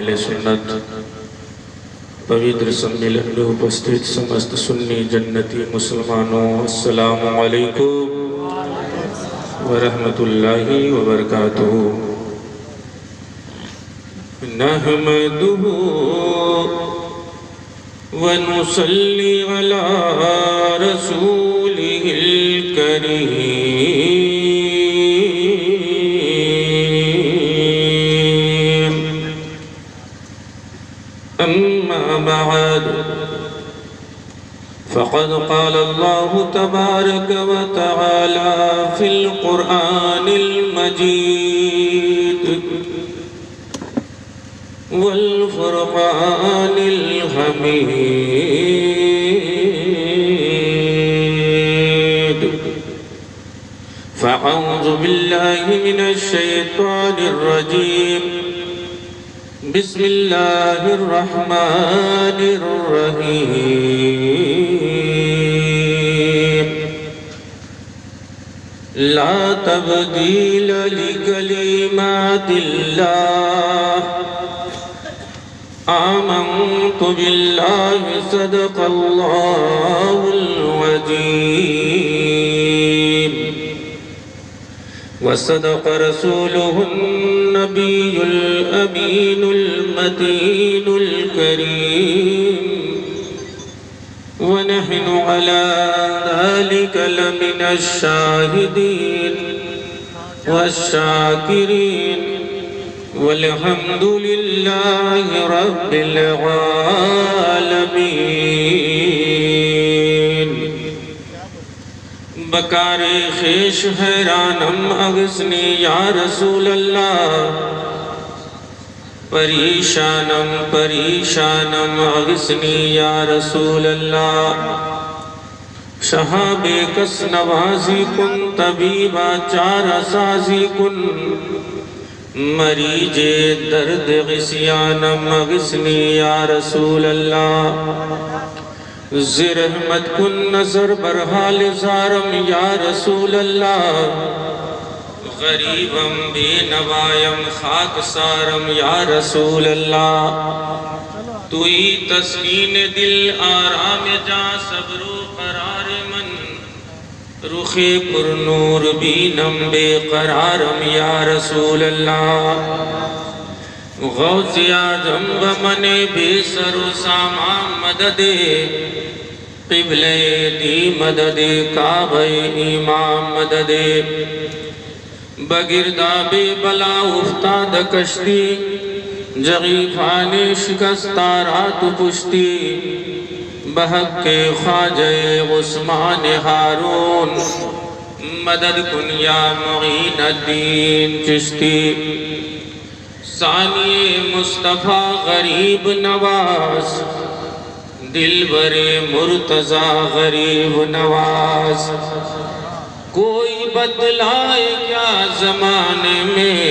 اہل سنت پویتر سمیلن میں اپستھت سمست سنی جنتی مسلمانوں السلام علیکم ورحمۃ اللہ وبرکاتہ نحمدہ ونصلی علی رسولہ الکریم أما بعد فقد قال الله تبارك وتعالى في القرآن المجيد والفرقان الحميد فأعوذ بالله من الشيطان الرجيم بسم اللہ الرحمن الرحیم لا تبدیل لکلمات اللہ آمنت باللہ صدق اللہ العظیم وصدق رسوله النبي الأمين المتين الكريم ونحن على ذلك لمن الشاهدين والشاكرين والحمد لله رب العالمين بکار خیش حیرانم اغسنی یا رسول اللہ پریشانم پریشانم اغسنی یا رسول اللہ شہاب کس نوازی کن طبیبہ چارہ سازی کن مریج درد غسیانم اغسنی یا رسول اللہ زرحمت کن نظر برحال زارم یا رسول اللہ غریبم بے نوائم خاک سارم یا رسول اللہ توئی تسکین دل آرام جا صبر و قرار من رخ پر نور بینم بے قرارم یا رسول اللہ غوث اعظم بمن بے سر و سامان مدد قبل دی مدد کعبہ امام مدد بگرداب بلا افتاد کشتی جغیفان شکستارات پشتی بحق کے خواجہ عثمان ہارون مدد کن یا معین الدین چشتی ثانی مصطفیٰ غریب نواز دلبر مرتضیٰ غریب نواز کوئی بدلائے کیا زمانے میں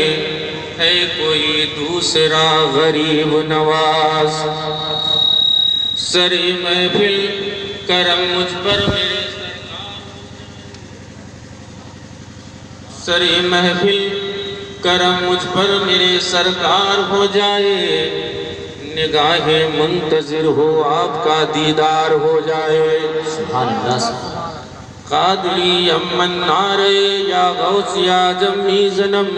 ہے کوئی دوسرا غریب نواز سر محفل کرم مجھ پر میرے سر محفل کرم مجھ پر میرے سرکار ہو جائے نگاہ منتظر ہو آپ کا دیدار ہو جائے سبحان اللہ قادری امن نارے یا غوث یا جمی زنم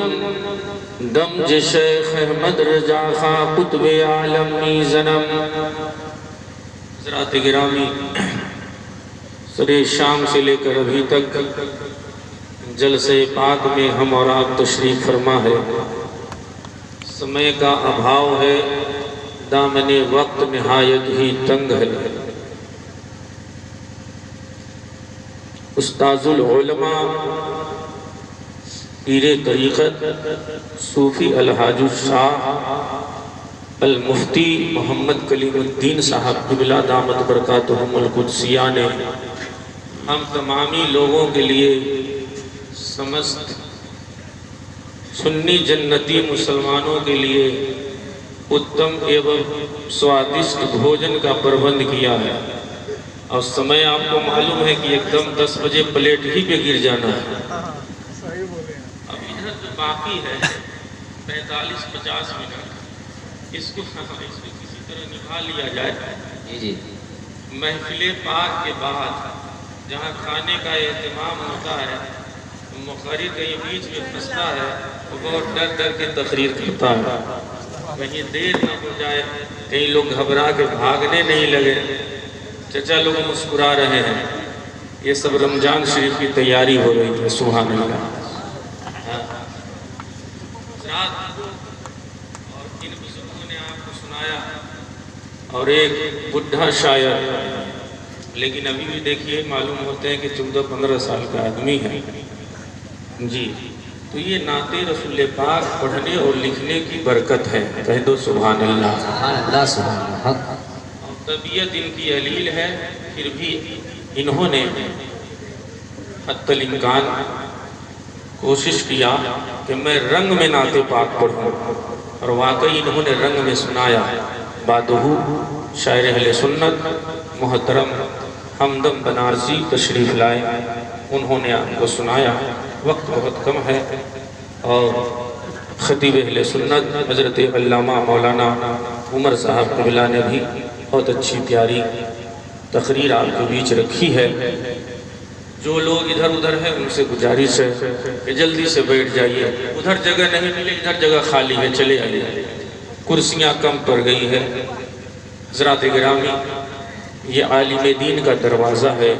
دمج شیخ احمد رجا خان قطب عالمی زنم حضرات گرامی سر شام سے لے کر ابھی تک جلسے پاک میں ہم اور آپ تشریف فرما ہے سمے کا ابھاؤ ہے دامن وقت نہایت ہی تنگ ہے استاذ العلماء پیر طریقت صوفی الحاج الشاہ المفتی محمد کلیم الدین صاحب قبلہ دامت برکاتہم القدسیہ نے ہم تمامی لوگوں کے لیے سمست سنی جنتی مسلمانوں کے لیے اتم ایوم سوادشت بھوجن کا پربند کیا ہے اور سمے آپ کو معلوم ہے کہ ایک دم 10 بجے پلیٹ ہی پہ گر جانا ہے اب ادھر جو باقی ہے 45-50 منٹ اس کو کسی طرح نبھا لیا جائے۔ جی محفل پاک کے بعد جہاں کھانے کا اہتمام ہوتا ہے، مقرر کہیں بیچ میں پھنستا ہے، وہ بہت ڈر ڈر کے تقریر کرتا ہے، کہیں دیر نہ ہو جائے، کہیں لوگ گھبرا کے بھاگنے نہیں لگے۔ چچا لوگ مسکرا رہے ہیں، یہ سب رمضان شریف کی تیاری ہو رہی ہے۔ سبحان اللہ۔ رات کو اور ان بزرگوں نے آپ کو سنایا، اور ایک بڈھا شاعر، لیکن ابھی بھی دیکھیے معلوم ہوتے ہیں کہ 14-15 سال کا آدمی ہے جی۔ تو یہ نعت رسول پاک پڑھنے اور لکھنے کی برکت ہے، کہہ دو سبحان اللہ۔ سبحان اللہ سبحان اللہ۔ اور طبیعت ان کی علیل ہے، پھر بھی انہوں نے حتی الامکان کوشش کیا کہ میں رنگ میں نعت پاک پڑھوں، اور واقعی انہوں نے رنگ میں سنایا۔ بعدہو شاعر اہل سنت محترم ہمدم بنارسی تشریف لائے، انہوں نے آپ کو سنایا۔ وقت بہت کم ہے، اور خطیب اہل سنت حضرت علامہ مولانا عمر صاحب قبلہ نے بھی بہت اچھی پیاری تقریر آپ کے بیچ رکھی ہے۔ جو لوگ ادھر ادھر ہیں ان سے گزارش ہے کہ جلدی سے بیٹھ جائیے، ادھر جگہ نہیں ملے، ادھر جگہ خالی ہے، چلے آئیے، کرسیاں کم پڑ گئی ہے۔ حضرات گرامی، یہ عالم دین کا دروازہ ہے،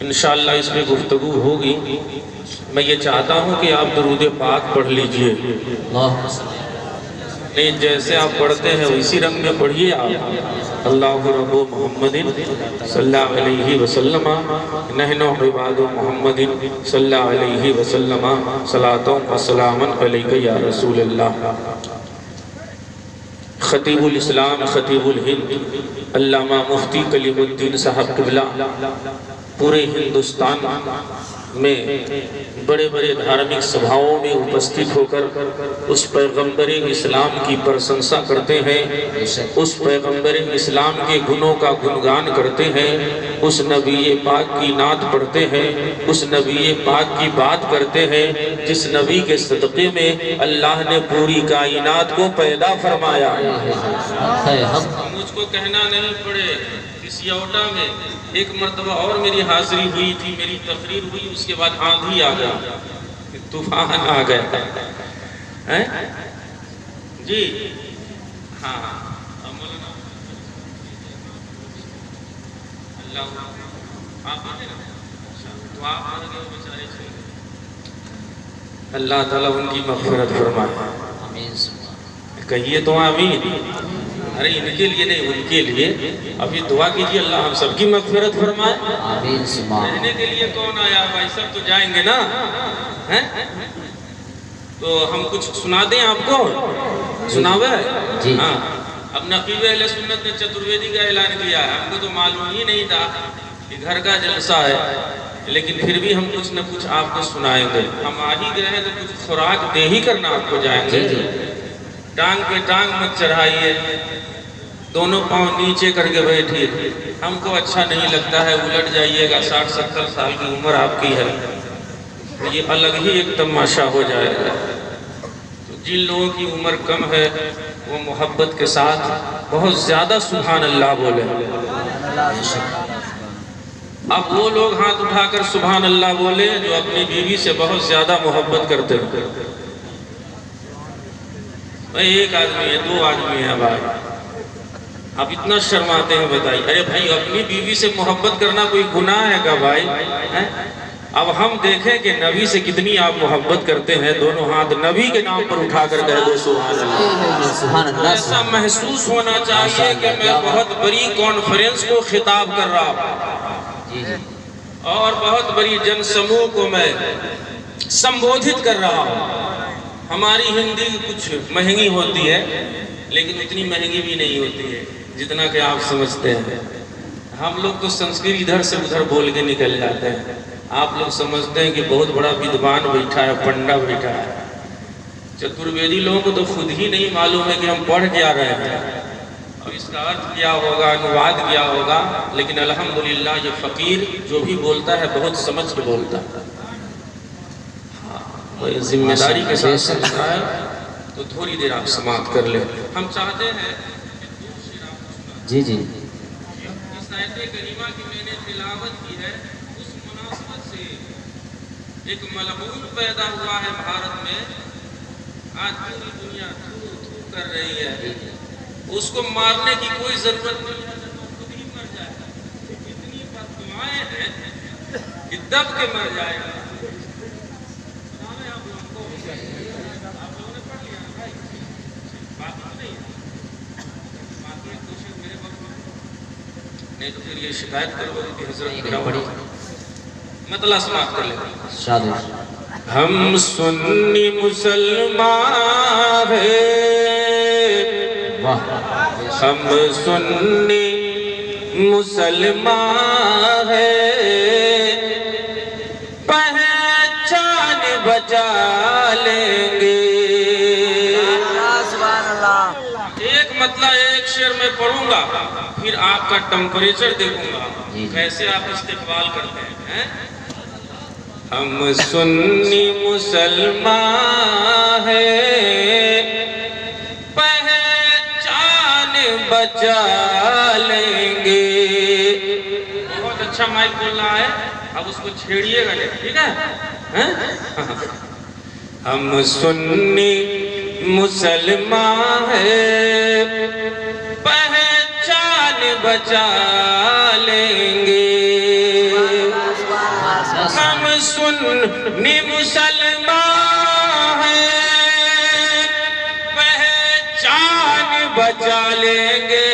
انشاءاللہ اس میں گفتگو ہوگی۔ میں یہ چاہتا ہوں کہ آپ درود پاک پڑھ لیجئے، نہیں جیسے آپ پڑھتے ہیں اسی رنگ میں پڑھیے آپ۔ اللہ رب محمد صلی اللہ علیہ وسلم، نحن عباد محمد صلی اللہ علیہ وسلم، صلاۃ و سلام علیک یا رسول اللہ۔ خطیب الاسلام، خطیب الہند، علامہ مفتی کلیم الدین صاحب قبلہ پورے ہندوستان میں بڑے بڑے دھارمک سبھاؤں میں اپستھت ہو کر اس پیغمبر اسلام کی پرشنسا کرتے ہیں، اس پیغمبر اسلام کے گنوں کا گنگان کرتے ہیں، اس نبی پاک کی نعت پڑھتے ہیں، اس نبی پاک کی بات کرتے ہیں جس نبی کے صدقے میں اللہ نے پوری کائنات کو پیدا فرمایا۔ مجھ کو کہنا نہیں پڑے، اس یوٹا میں ایک مرتبہ اور میری حاضری ہوئی تھی، میری تقریر ہوئی، اس کے بعد آندھی آ گیا، طوفان آ گیا جی۔ ہاں اللہ آپ تو آپ آ گئے بیچارے سے، اللہ تعالیٰ ان کی مغفرت فرمائے، کہیے تو آمین۔ ارے ان کے لیے نہیں، ان کے لیے ابھی دعا کیجئے اللہ ہم سب کی مغفرت فرمائے۔ رہنے کے لیے کون آیا بھائی، سب تو جائیں گے نا۔ تو ہم کچھ سنا دیں آپ کو، سناوے؟ ہاں، اب نقیب اہل سنت نے چترویدی کا اعلان کیا ہے، ہم کو تو معلوم ہی نہیں تھا کہ گھر کا جلسہ ہے، لیکن پھر بھی ہم کچھ نہ کچھ آپ کو سنائیں گے۔ ہم آ ہی گئے ہیں تو کچھ خوراک دے ہی کرنا آپ کو جائیں گے۔ ٹانگ پہ ٹانگ مت چڑھائیے، دونوں پاؤں نیچے کر کے بیٹھیے، ہم کو اچھا نہیں لگتا ہے، الٹ جائیے گا۔ 60-70 سال کی عمر آپ کی ہے، یہ الگ ہی ایک تماشا ہو جائے گا۔ جن لوگوں کی عمر کم ہے وہ محبت کے ساتھ بہت زیادہ سبحان اللہ بولے۔ اب وہ لوگ ہاتھ اٹھا کر سبحان اللہ بولے جو اپنی بیوی سے بہت زیادہ محبت کرتے ہیں۔ ایک آدمی ہے، 2 آدمی ہیں بھائی، آپ اتنا شرماتے ہیں بتائیے۔ ارے بھائی اپنی بیوی سے محبت کرنا کوئی گناہ ہے کیا بھائی؟ اب ہم دیکھیں کہ نبی سے کتنی آپ محبت کرتے ہیں، دونوں ہاتھ نبی کے نام پر اٹھا کر کہہ دو سبحان اللہ۔ ایسا محسوس ہونا چاہیے کہ میں بہت بڑی کانفرنس کو خطاب کر رہا ہوں اور بہت بڑی جن سموہ کو میں سمبودھت کر رہا ہوں۔ ہماری ہندی کچھ مہنگی ہوتی ہے لیکن اتنی مہنگی بھی نہیں ہوتی ہے جتنا کہ آپ سمجھتے ہیں۔ ہم لوگ تو سنسکرت ادھر سے ادھر بول کے نکل جاتے ہیں، آپ لوگ سمجھتے ہیں کہ بہت بڑا ودوان بیٹھا ہے، پنڈا بیٹھا ہے۔ چترویدی لوگوں کو تو خود ہی نہیں معلوم ہے کہ ہم پڑھ کیا رہے ہیں اور اس کا ارتھ کیا ہوگا، انواد کیا ہوگا، لیکن الحمدللہ یہ فقیر جو بھی بولتا ہے بہت سمجھ کے بولتا ہے، ذمہ داری کے ساتھ سمجھتا ہے۔ تو تھوڑی دیر آپ سماعت کر لیں. ہم چاہتے ہیں جی جی اس آیت کریمہ کی میں نے تلاوت کی ہے، اس مناسبت سے ایک ملعون پیدا ہوا ہے بھارت میں. آج پوری دنیا تھو تھو کر رہی ہے. اس کو مارنے کی کوئی ضرورت نہیں ہے، وہ خود ہی مر جائے گا. اتنی بددعائیں ہیں کہ دب کے مر جائے گا. آپ لوگوں نے پڑھ لیا نا بھائی، باقی نہیں ہے. باقی ایک دوسرے میرے وقت نہیں تو پھر یہ شکایت کرو کہ حضرت میرا پڑھی مطلع سماعت کر لیتے. شادش. ہم سنی مسلمان ہیں، واہ ہم سنی مسلمان ہیں، پہچان بچا لیں گے. ایک مطلب ایک شعر میں پڑھوں گا، پھر آپ کا ٹمپریچر دیکھوں گا کیسے آپ استقبال کرتے ہیں. ہم سنی مسلمان ہیں، پہچان بچا لیں گے. بہت اچھا مائک بول رہا ہے، اب اس کو چھیڑیے گا نہیں، ٹھیک ہے. ہم سنی مسلمان ہیں، پہچان بچا لیں گے. ہم سنی مسلمان ہیں، پہچان بچا لیں گے.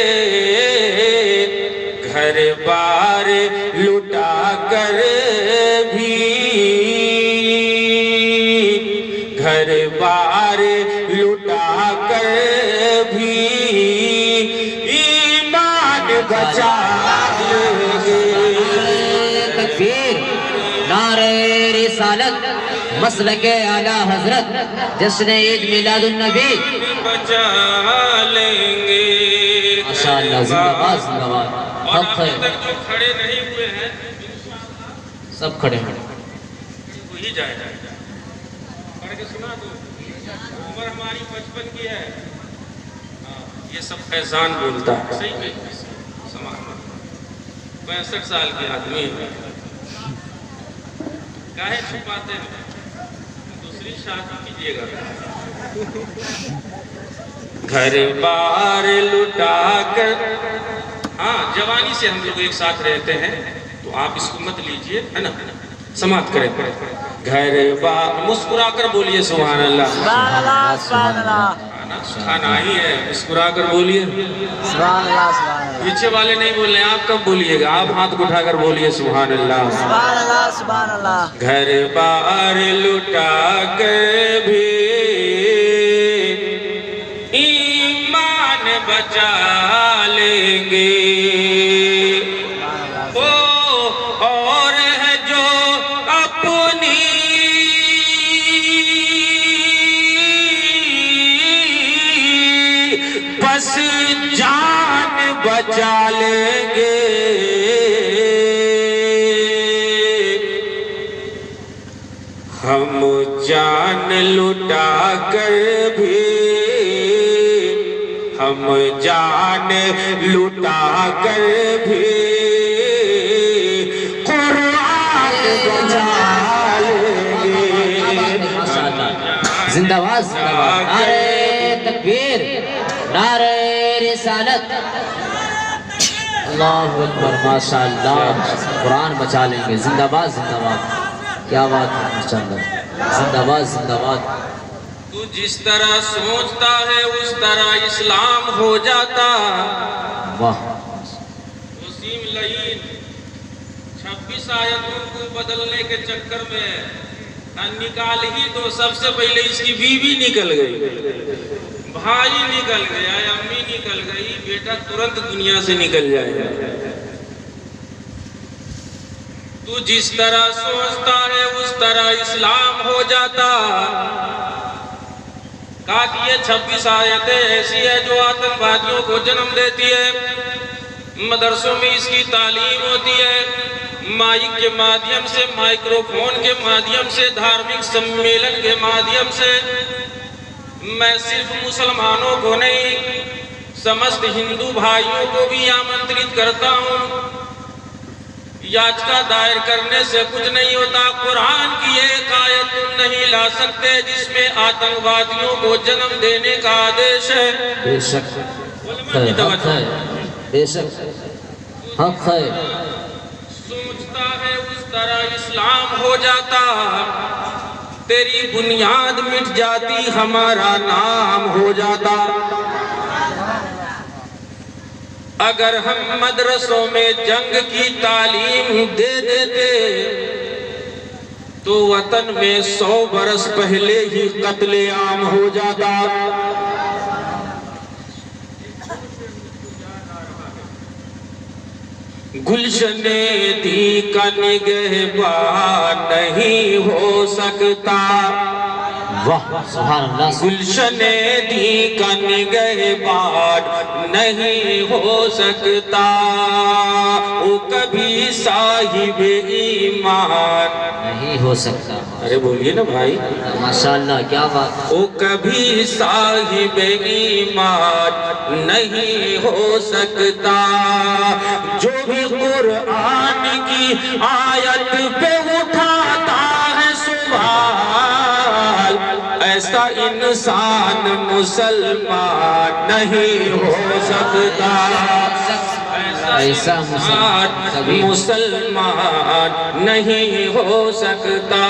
گھر بار لٹا کر بھی، گھر بار لٹا کر بھی ایمان بچا لیں گے. تکبیر، نعرہ رسالت، مسلک اعلیٰ حضرت، جشن عید میلاد النبی. بچا لیں گے. ماشاءاللہ، زندہ باد زندہ باد. اور ابھی تک جو کھڑے نہیں ہوئے ہیں سب کھڑے ہیں. وہی جائے پڑھ کے سنا دو. عمر ہماری 55 کی ہے. یہ سب فیضان بولتا ہے. صحیح میں 65 سال کے آدمی ہیں. کاہے چھپاتے ہیں؟ دوسری شادی کیجیے گا. گھر بار لٹا کر، ہاں جوانی سے ہم لوگ ایک ساتھ رہتے ہیں تو آپ اس کو مت لیجئے، ہے نا. سماعت کریں. گھر بار، مسکرا کر بولیے سبحان اللہ. سبحان اللہ سبحان اللہ کھانا ہی ہے، مسکرا کر بولیے. سبحان اللہ سبحان اللہ پیچھے والے نہیں بول رہے ہیں، آپ کب بولیے گا؟ آپ ہاتھ اٹھا کر بولیے سبحان اللہ. سبحان اللہ سبحان اللہ. گھر بار لٹا کر بھی ایمان بچا لیں گے. اور ہے جو اپنی بس جان بچا لیں گے. ہم جان لٹا کر بھی، ہم جان لٹا کر بھی قرآن بچا لیں گے. زندہ باد زندہ باد. نعرہ تکبیر، نعرہ رسالت. اللہ اکبر، ماشاءاللہ. قرآن بچا لیں گے. زندہ باد زندہ باد. کیا بات ہے ماشاءاللہ. زندہ باد زندہ باد. تو جس طرح سوچتا ہے اس طرح اسلام ہو جاتا. واہ. وسیم لعین 26 آیتوں کو بدلنے کے چکر میں نکال ہی تو سب سے پہلے اس کی بیوی نکل گئی، بھائی نکل گیا، امی نکل گئی، بیٹا ترنت دنیا سے نکل جائے گا. تو جس طرح سوچتا ہے اس طرح اسلام ہو جاتا. کہا کہ یہ 26 آیتیں ایسی ہے جو آتنکوادیوں کو جنم دیتی ہے. مدرسوں میں اس کی تعلیم ہوتی ہے، مائک کے مادھیم سے، مائکروفون کے مادھیم سے، دھارمک سمیلن کے مادھیم سے. میں صرف مسلمانوں کو نہیں سمست ہندو بھائیوں کو بھی آمنترت کرتا ہوں، یاچکا دائر کرنے سے کچھ نہیں ہوتا۔ قرآن کی ایک آیت تم نہیں لا سکتے جس میں آتنکوادیوں کو جنم دینے کا آدیش ہے۔ بے شک حق ہے، بے شک حق ہے۔ سوچتا ہے اس طرح اسلام ہو جاتا، تیری بنیاد مٹ جاتی، ہمارا نام ہو جاتا۔ اگر ہم مدرسوں میں جنگ کی تعلیم دے دیتے تو وطن میں 100 برس پہلے ہی قتل عام ہو جاتا۔ گلشن دی کا نگہبان نہیں ہو سکتا، واہ سبحان اللہ۔ گلشن دی کا نگہبان نہیں ہو سکتا، وہ کبھی صاحب ایمان نہیں ہو سکتا۔ ارے بولیے نا بھائی، ماشاءاللہ کیا بات۔ وہ کبھی صاحب ایمان نہیں ہو سکتا، جو بھی قرآن کی آیت پہ اٹھاتا ہے سوال، ایسا انسان مسلمان نہیں ہو سکتا، ایسا مسلمان نہیں ہو سکتا۔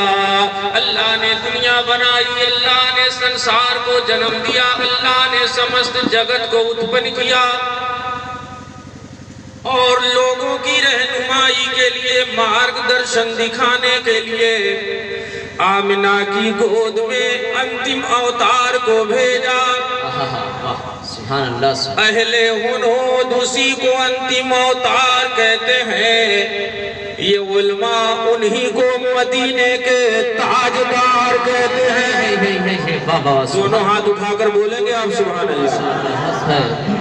اللہ نے دنیا بنائی، اللہ نے سنسار کو جنم دیا، اللہ نے سمست جگت کو اتپن کیا، اور لوگوں کی رہنمائی کے لیے، مارگ درشن دکھانے کے لیے آمنہ کی گود میں انتم اوتار کو بھیجا۔ سبحان اللہ۔ اہل ہنود اسی کو انتم اوتار کہتے ہیں، یہ علماء انہی کو مدینے کے تاجدار کہتے ہیں۔ دونوں ہاتھ اٹھا کر بولیں گے آپ سبحان اللہ۔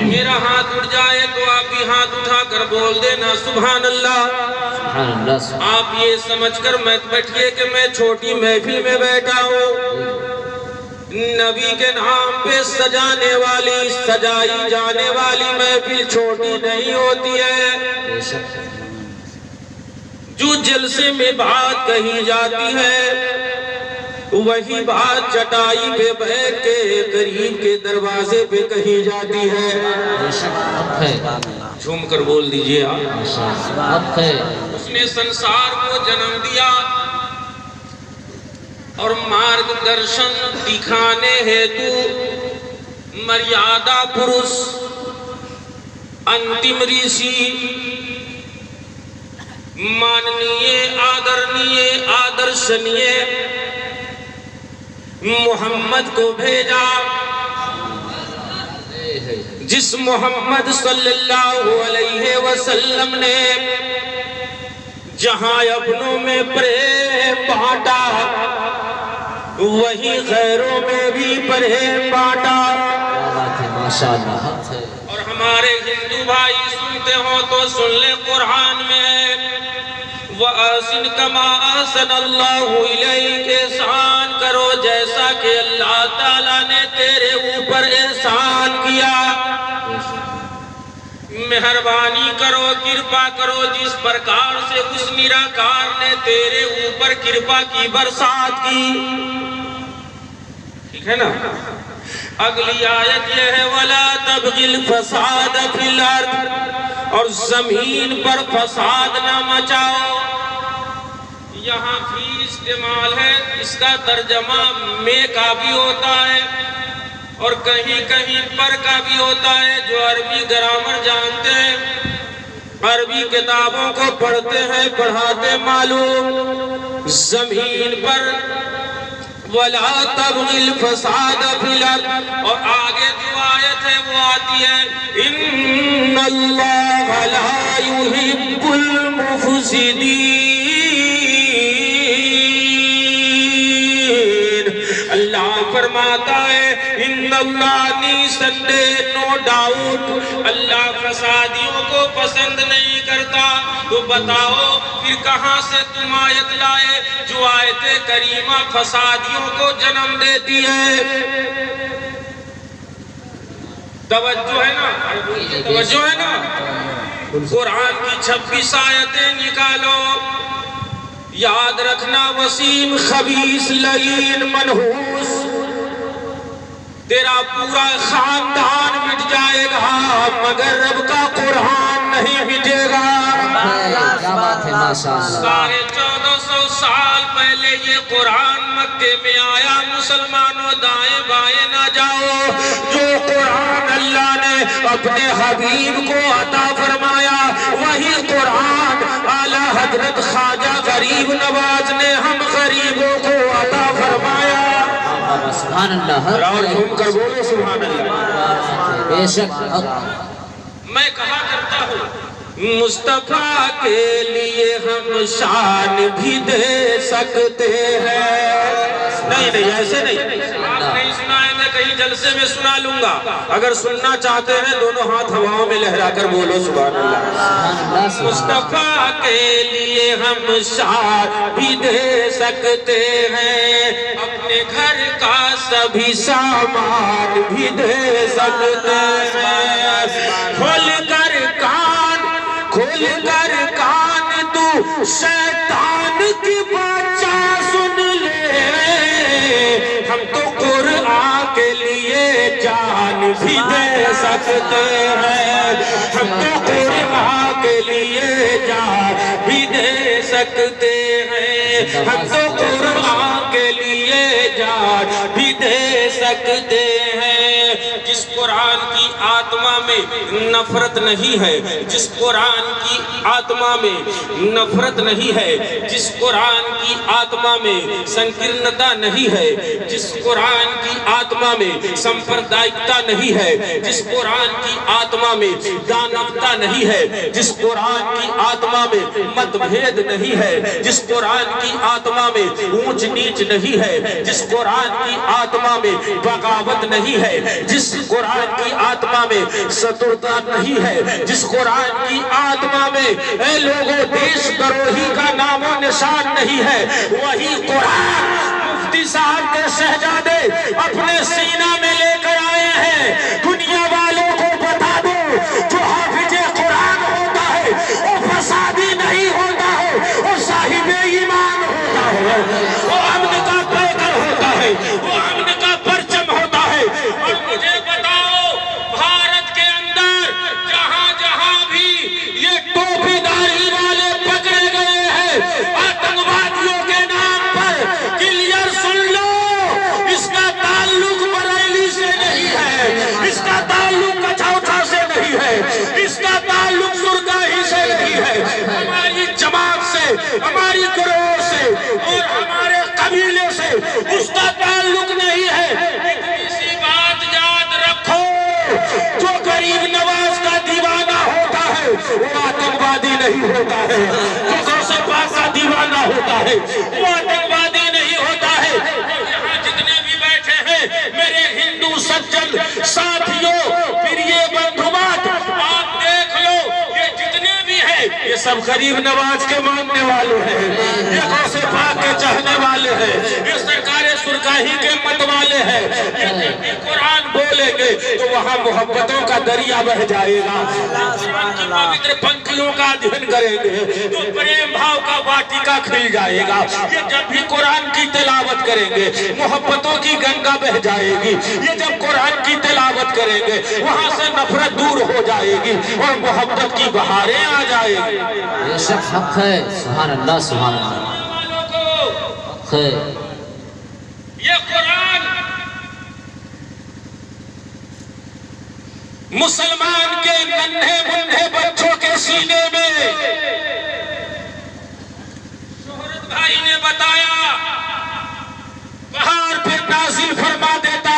میرا ہاتھ اٹھ جائے تو آپ بھی ہاتھ اٹھا کر بول دینا سبحان اللہ۔ آپ یہ سمجھ کر مت بیٹھئے کہ میں چھوٹی محفل میں بیٹھا ہوں، نبی کے نام پہ سجانے والی، سجائی جانے والی محفل چھوٹی نہیں ہوتی ہے۔ جو جلسے میں بات کہی جاتی ہے وہی بات چٹائی پہ بیٹھ کے قریب کے دروازے پہ کہی جاتی ہے۔ جھوم کر بول دیجئے آپ۔ اس نے سنسار کو جنم دیا اور مارگ درشن دکھانے ہیتو مریادہ پرس انتم ریشی ماننیے آدرنیے آدرشنیے محمد کو بھیجا، جس محمد صلی اللہ علیہ وسلم نے جہاں اپنوں میں پریم بانٹا وہی غیروں میں بھی پریم بانٹا۔ اور ہمارے ہندو بھائی سنتے ہو تو سن لے، قرآن میں وَأَحْسِنْ كَمَا أَحْسَنَ اللَّهُ إِلَيْكَ، احسان کرو جیسا کہ اللہ تعالیٰ نے تیرے اوپر احسان کیا۔ مہربانی کرو، کرپا کرو جس پرکار سے اس نراکار نے تیرے اوپر کرپا کی برسات کی۔ ٹھیک ہے نا؟ اگلی آیت یہ ہے وَلَا تَبْغِ الْفَسَادَ فِي الْأَرْضِ، اور زمین پر فساد نہ مچاؤ۔ یہاں فی استعمال ہے، اس کا ترجمہ میں کا بھی ہوتا ہے اور کہیں کہیں پر کا بھی ہوتا ہے۔ جو عربی گرامر جانتے ہیں، عربی کتابوں کو پڑھتے ہیں، پڑھاتے معلوم، زمین پر وَلَا تَبْغِ الْفَسَادَ فِي الْأَرْضِ، اور آگے جو آیت ہے وہ آتی ہے إِنَّ اللَّهَ لَا يُحِبُّ الْمُفْسِدِينَ۔ اللہ فرماتا ہے ان اللہ نیسندے نو ڈاؤٹ، اللہ فسادیوں کو پسند نہیں کرتا۔ تو بتاؤ پھر کہاں سے تم آیت لائے جو آیت کریمہ فسادیوں کو جنم دیتی ہے؟ توجہ ہے نا؟ توجہ ہے نا؟ قرآن کی 26 آیتیں نکالو، یاد رکھنا وسیم خبیث لعین منحوس، تیرا پورا خاندان مٹ جائے گا مگر رب کا قرآن نہیں مٹے گا۔ کیا بات ہے، ماشاءاللہ۔ 1450 سال پہلے یہ قرآن مکے میں آیا، مسلمانوں دائیں بائیں نہ جاؤ، جو قرآن اللہ نے اپنے حبیب کو عطا فرمایا وہی قرآن اعلیٰ حضرت خواجہ غریب نواز نے ہم غریبوں کو عطا فرمایا۔ سبحان اللہ، اور گھوم کر بولو سبحان اللہ۔ بے شک میں کہا کرتا ہوں مصطفیٰ کے لیے ہم شان بھی دے سکتے ہیں۔ نہیں ایسے نہیں، آپ نہیں سنائیں گے، کہیں جلسے میں سنا لوں گا۔ اگر سننا چاہتے ہیں دونوں ہاتھ ہواؤں میں لہرا کر بولو سبحان اللہ۔ مصطفیٰ کے لیے ہم شان بھی دے سکتے ہیں، اپنے گھر کا سبھی سامان بھی دے سکتے ہیں۔ کھول کر کان تو شیطان کی بچہ سن لے، ہم تو قرآن کے لیے جان بھی دے سکتے ہیں، ہم تو قرآن کے لیے جان بھی دے سکتے ہیں، ہم تو قرآن کے لیے جان بھی دے سکتے ہیں۔ جس قرآن کی آتما میں نفرت نہیں ہے، جس قرآن کی آتما میں نفرت نہیں ہے، جس قرآن کی آتما میں سنکرنتا نہیں ہے، جس قرآن کی آتما میں سمپردائکتا نہیں ہے، جس قرآن کی آتما میں دانوتا نہیں ہے، جس قرآن کی آتما میں مت بھید نہیں ہے، جس قرآن کی آتما میں اونچ نیچ نہیں ہے، جس قرآن کی آتما میں بغاوت نہیں ہے، جس قرآن کی آتما میں سترتا نہیں ہے، جس قرآن کی آتما میں اے لوگوں دیش دروہی کا نام و نشان نہیں ہے، وہی قرآن مفتی صاحب کے شہزادے اپنے سینہ میں لے کر آئے ہیں۔ دنیا والوں کو بتا دو جو حافظ قرآن ہوتا ہے وہ فسادی نہیں ہوتا ہے، وہ صاحب ایمان ہوتا ہے، وہ امن کا پیکر ہوتا ہے، وہ امن کا پرچم ہوتا ہے۔ اور مجھے بتاؤ بھارت کے اندر جہاں جہاں بھی یہ ٹوپی داری والے پکڑے گئے ہیں آتنکوادیوں کے نام پر، کلیئر سن لو، اس کا تعلق بریلی سے نہیں ہے، اس کا تعلق کچھوٹا سے نہیں ہے، اس کا تعلق سرگاہی سے نہیں ہے، ہماری جماعت سے، ہماری گروہ سے اور ہمارے قبیلے سے اس کا تعلق نہیں ہے۔ اتنی سی بات یاد رکھو، جو غریب نواز کا دیوانہ ہوتا ہے وہ آتنکوادی نہیں ہوتا ہے، جو غوث پاک کا دیوانہ ہوتا ہے وہ آتنکوادی نہیں ہوتا ہے۔ یہاں جتنے بھی بیٹھے ہیں میرے ہندو سجن ساتھیوں، پریے بندھوات، آپ دیکھ لو یہ جتنے بھی ہیں یہ سب غریب نواز کے ماننے والے ہیں، یہ غوث پاک کے چاہنے والے ہیں، یہ سرکار سرگاہی کے مت والے ہیں۔ یہ جب بھی قرآن بولیں گے تو وہاں محبتوں کا دریا بہ جائے گا، قرآن کی پوتر پنکھیوں کا ادھین کریں گے تو پریم بھاؤ کا واٹیکا کھل جائے گا۔ یہ جب بھی قرآن کی تلاوت کریں گے محبتوں کی گنگا بہ جائے گی، یہ جب قرآن کی تلاوت کریں گے وہاں سے نفرت دور ہو جائے گی اور محبت کی بہاریں آ جائے گی۔ بے شک حق ہے، سبحان اللہ سبحان اللہ، حق ہے۔ یہ قرآن مسلمان کے ننھے منھے بچوں کے سینے میں، شہرت بھائی نے بتایا، پہاڑ پہ نازل فرما دیتا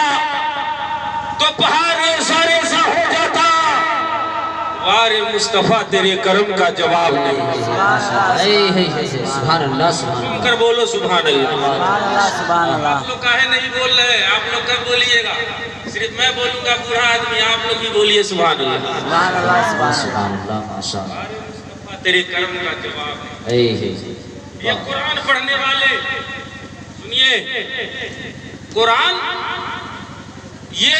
تو پہاڑ ریزہ ریزہ ہو جاتا۔ وار مصطفیٰ تیرے کرم کا جواب نہیں۔ سبحان اللہ سبحان سن اللہ، کر بولو سبحان اللہ۔ سبحان اللہ سبحان اللہ۔ آپ لوگ کاہے نہیں بول رہے؟ آپ لوگ کب بولیے گا؟ صرف میں بولوں گا بوڑھا آدمی، آپ لوگ بھی بولیے سبحان اللہ۔ سبحان اللہ سبحان سبحان اللہ، ماشاء اللہ۔ وار مصطفیٰ تیرے کرم کا جواب ہے۔ یہ قرآن پڑھنے والے سنیے، قرآن یہ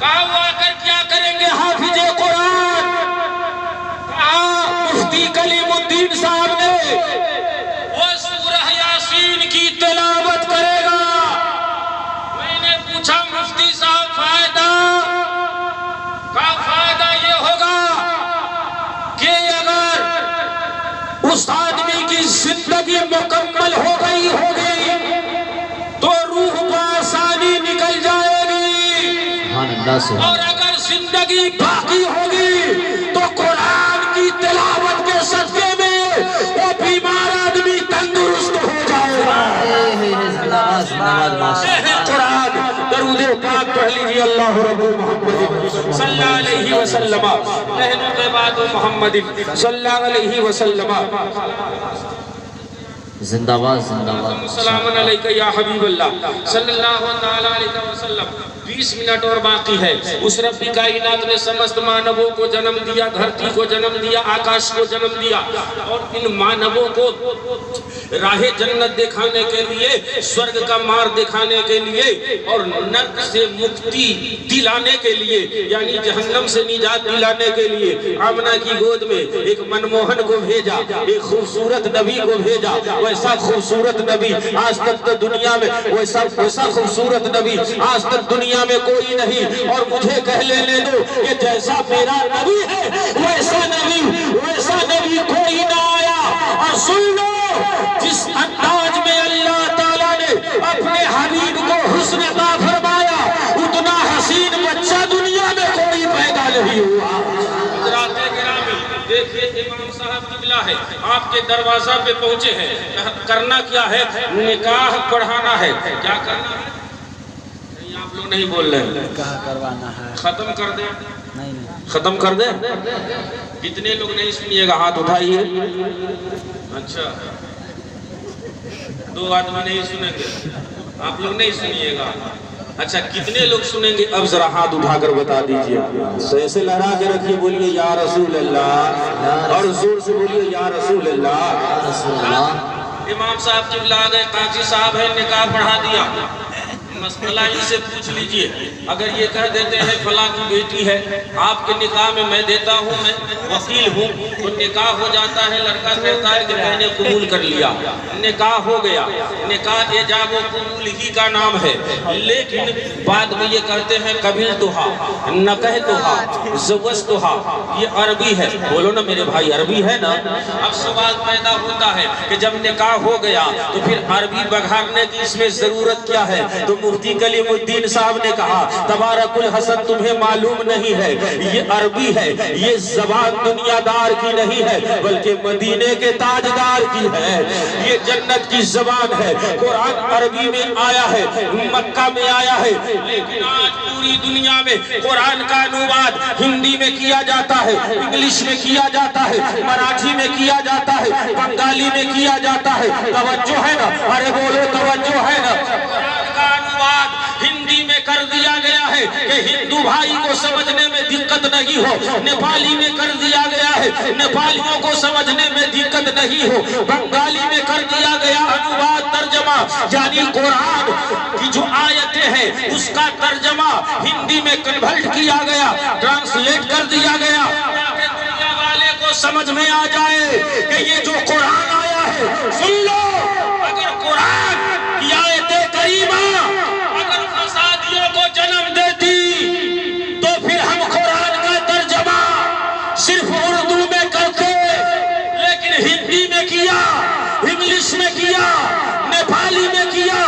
کہا وہ آ کر کیا کریں گے حافظ قرآن؟ کہا مفتی کلیم الدین صاحب نے وہ سورہ یاسین کی تلاوت کرے گا۔ میں نے پوچھا مفتی صاحب فائدہ؟ کہا فائدہ یہ ہوگا کہ اگر اس آدمی کی زندگی مکمل ہو گئی ہوگی تو روح کو آسانی نکل جائے گی، اور اگر زندگی باقی ہوگی تو قرآن کی تلاوت کے صدقے میں وہ بیمار آدمی تندرست ہو جائے گا۔ قرآن درود پاک پڑھ لیجیے، اللہ رب محمد صلی اللہ علیہ وسلم، نحن عباد محمد صلی اللہ علیہ وسلم۔ زندہ باد زندہ باد۔ السلام علیکہ یا حبیب اللہ صلی اللہ علیہ وسلم۔ 20 منٹ اور باقی ہے۔ اس رب کائنات نے سمست مانووں کو جنم دیا، دھرتی کو جنم دیا، آکاش کو جنم دیا، اور ان مانووں کو راہ جنت دکھانے کے لیے، سورگ کا مار دکھانے کے لیے، اور نرک سے مکتی دلانے کے لیے، یعنی جہنم سے نجات دلانے کے لیے آمنہ کی گود میں ایک منموہن کو بھیجا، ایک خوبصورت نبی کو بھیجا۔ ویسا خوبصورت نبی آج تک تو دنیا میں، ویسا خوبصورت نبی آج تک دنیا میں کوئی نہیں، اور مجھے کہہ لینے دو کہ جیسا میرا نبی ہے ویسا نبی کوئی نہ آیا۔ اور سن لو، جس انداز میں اللہ تعالیٰ نے اپنے حبیب کو حسن عطا فرمایا، اتنا حسین بچہ دنیا میں کوئی پیدا نہیں ہوا۔ حضرات گرامی، دیکھیں امام صاحب قبلہ ہے، آپ کے دروازہ پہ پہنچے ہیں، کرنا کیا ہے؟ نکاح پڑھانا ہے۔ کیا کرنا ہے؟ آپ لوگ نہیں بول رہے ہیں۔ نکاح کروانا ہے۔ ختم کر دیں؟ نہیں۔ ختم کر دیں؟ کتنے لوگ نہیں سنیے گا؟ ہاتھ اٹھائیے۔ اچھا، 2 آدمی نہیں سنیں گے، آپ لوگ نہیں سنیے گا۔ اچھا، کتنے لوگ سنیں گے؟ اب ذرا ہاتھ اٹھا کر بتا دیجئے، ایسے لہرا کے رکھیے، بولیے یا رسول اللہ، اور زور سے بولیے یا رسول اللہ۔ امام صاحب قبلہ آ گئے، قاضی صاحب ہے، نکاح پڑھا دیا۔ مسئلہ ان سے پوچھ لیجئے، اگر یہ کہہ دیتے ہیں فلاں کی بیٹی ہے، آپ کے نکاح میں میں دیتا ہوں، میں وکیل ہوں، تو نکاح ہو جاتا ہے، لڑکا کہتا ہے کہ میں نے قبول کر لیا، نکاح ہو گیا۔ نکاح ایجاب و قبول ہی کا نام ہے، لیکن بعد میں یہ کہتے ہیں قبلتہا، نکحتہا، زوجتہا، یہ عربی ہے۔ بولو نا میرے بھائی، عربی ہے نا؟ اب سوال پیدا ہوتا ہے کہ جب نکاح ہو گیا تو پھر عربی بگھارنے کی اس میں ضرورت کیا ہے؟ تو مفتی کلیم الدین صاحب نے کہا تبارک الحسن تمہیں معلوم نہیں ہے، یہ عربی ہے، یہ زبان دنیا دار کی نہیں ہے بلکہ مدینے کے تاجدار کی ہے، یہ جنت کی زبان ہے۔ قرآن عربی میں آیا ہے، مکہ میں آیا ہے، لیکن آج پوری دنیا میں قرآن کا انواد ہندی میں کیا جاتا ہے، انگلش میں کیا جاتا ہے، مراٹھی میں کیا جاتا ہے، بنگالی میں کیا جاتا ہے۔ توجہ ہے نا؟ ارے بولو توجہ ہے نا؟ ہندی میں کر دیا گیا ہے کہ ہندو بھائی کو سمجھنے میں دقت نہیں ہو، نیپالی میں کر دیا گیا ہے نیپالیوں کو سمجھنے میں دقت نہیں ہو، بنگالی میں کر دیا گیا انواد ترجمہ، یعنی قرآن کی جو آیتیں ہیں اس کا ترجمہ ہندی میں کنورٹ کیا گیا، ٹرانسلیٹ کر دیا گیا تاکہ دنیا والے کو سمجھ میں آ جائے کہ یہ جو قرآن آیا ہے، سن لو، اگر قرآن کی آیت کریمہ اگر فسادیوں کو جنم دیتی تو پھر ہم قرآن کا ترجمہ صرف اردو میں کرتے، لیکن ہندی میں کیا، انگلش میں کیا، نیپالی میں کیا،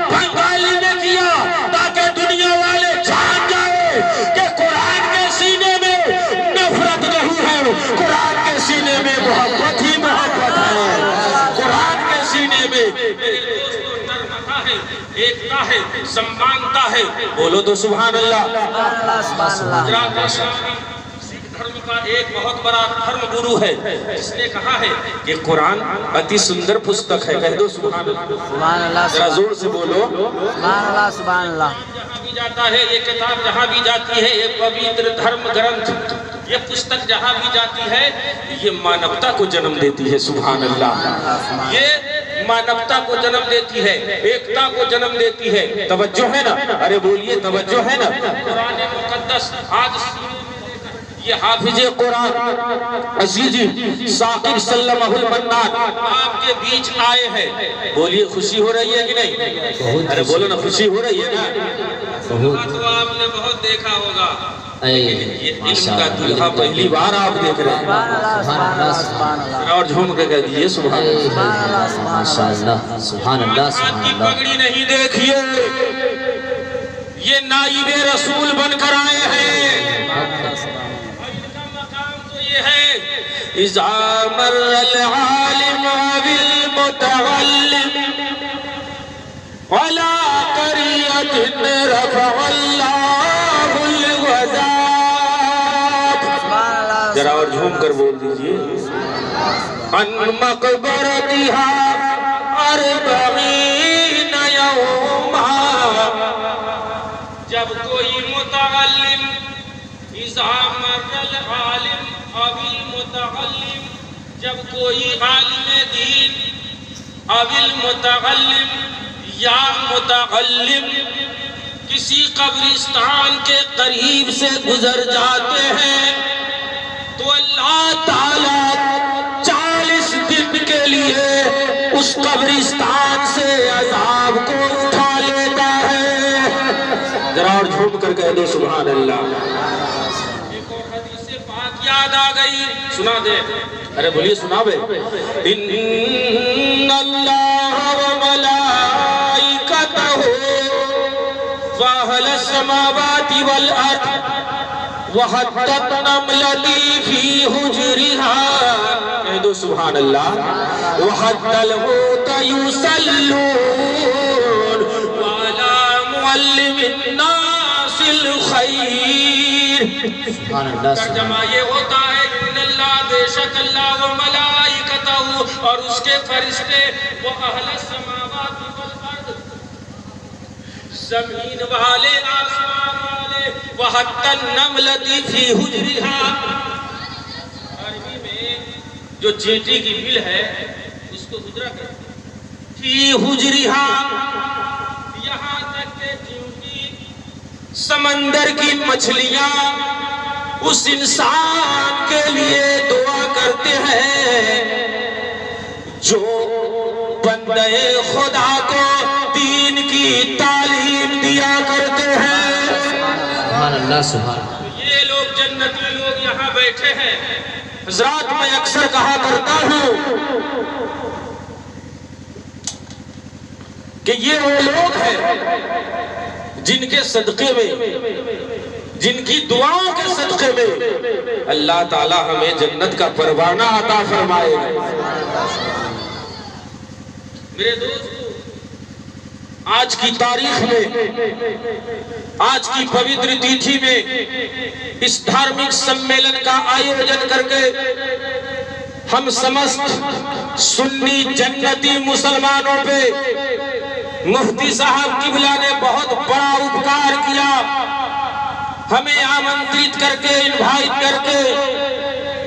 بنگالی میں کیا، تاکہ دنیا والے جان جائے کہ قرآن کے سینے میں نفرت نہیں ہے، قرآن کے سینے میں محبت ہی محبت ہے، قرآن کے سینے میں ایکتا ہے، سمانتا ہے۔ بولو تو سبحان اللہ۔ سکھ دھرم کا ایک بہت بڑا دھرم گرو ہے جس نے کہا ہے کہ قرآن اتی سندر پستک ہے، کہہ دو سبحان اللہ، ذرا زور سے بولو سبحان اللہ، سبحان اللہ۔ جہاں بھی جاتا ہے یہ کتاب، جہاں بھی جاتی ہے یہ پوتر دھرم گرنتھ، یہ پستک جہاں بھی جاتی ہے یہ مانوتا کو جنم دیتی ہے، سبحان اللہ۔ یہ مانوتا کو جنم دیتی ہے، ایکتا کو جنم دیتی ہے. توجہ ہے نا؟ ارے بولیے توجہ ہے نا؟ قرآن مقدس آج یہ حافظ قرآن عزیزی ثاقب سلمہ المنان آپ کے بیچ آئے ہیں. بولیے خوشی ہو رہی ہے کہ نہیں؟ ارے بولو نا، خوشی ہو رہی ہے نا؟ تو آپ نے بہت دیکھا ہوگا، یہ علم کا دلہا پہلی بار آپ دیکھ رہے ہیں. اور جھوم کے کہہ دیجئے سبحان اللہ، ماشاءاللہ، سبحان اللہ، سبحان کی اللہ. پگڑی نہیں دیکھیے، یہ نائب رسول بن کر آئے ہیں. اذا مر العالم بالمتعلم ولا قرية رفع الله الوزاب. ذرا اور جھوم کر بول دیجئے. ان مقبرتها 40 يوما. جب کوئی متعلم، اذا مر العالم اب المتعلم، جب کوئی عالم دین اب المتعلم یا متعلم کسی قبرستان کے قریب سے گزر جاتے ہیں تو اللہ تعالیٰ 40 دن کے لیے اس قبرستان سے عذاب کو اٹھا لیتا ہے. ذرا اور جھوم کر کہہ دو سبحان اللہ. یاد آ گئی، سنا دے. ارے بولیے سنا بے. ان اللہ و ملائکتہ واہل السماوات والارض وحدت نملتی فی حجرها. کہہ دو سبحان اللہ. وحد الہوت یسلون وعلا معلم الناس الخیر. سبحان اللہ. ترجمہ یہ ہوتا ہے ان اللہ، بے شک اللہ، و ملائکتہ اور اس کے فرشتے، وہ اہل السماوات والارض زمین والے آسمان والے، وحتی النملۃ فی حجرها. عربی میں جو چیٹی کی بل ہے اس کو حجرہ کہتے ہیں. فی حجرها، یہاں تک کہ چونٹی سمندر کی مچھلیاں اس انسان کے لیے دعا کرتے ہیں جو بندے خدا کو دین کی تعلیم دیا کرتے ہیں. سبحان اللہ، سبحان اللہ. یہ لوگ جنتی لوگ یہاں بیٹھے ہیں. حضرات میں اکثر کہا کرتا ہوں کہ یہ وہ لوگ ہیں جن کے صدقے میں، جن کی دعاؤں کے صدقے میں اللہ تعالی ہمیں جنت کا پروانہ عطا فرمائے. میرے دوستو، آج کی تاریخ میں، آج کی پوتر تیتھی میں اس دھارمک سمیلن کا آیوجن کر کے ہم سمست سنی جنتی مسلمانوں پہ مفتی صاحب قبلہ نے بہت بڑا اپکار کیا. ہمیں آمنترت کر کے، انوائٹ کر کے